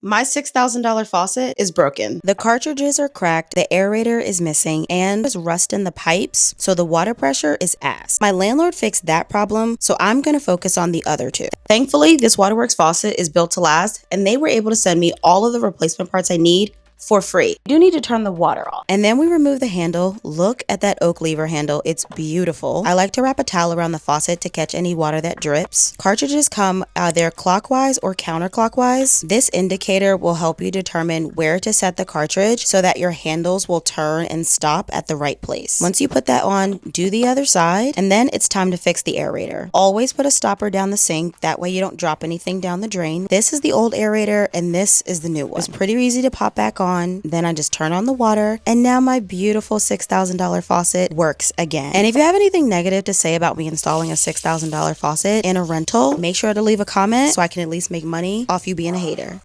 My $6,000 faucet is broken. The cartridges are cracked, the aerator is missing, and there's rust in the pipes, so the water pressure is ass. My landlord fixed that problem, so I'm gonna focus on the other two. Thankfully, this Waterworks faucet is built to last, and they were able to send me all of the replacement parts I need for free. You do need to turn the water off. And then we remove the handle. Look at that oak lever handle. It's beautiful. I like to wrap a towel around the faucet to catch any water that drips. Cartridges come either clockwise or counterclockwise. This indicator will help you determine where to set the cartridge so that your handles will turn and stop at the right place. Once you put that on, do the other side, and then it's time to fix the aerator. Always put a stopper down the sink. That way you don't drop anything down the drain. This is the old aerator and this is the new one. It's pretty easy to pop back on. Then I just turn on the water, and now my beautiful $6,000 faucet works again. And if you have anything negative to say about me installing a $6,000 faucet in a rental, make sure to leave a comment so I can at least make money off you being a hater.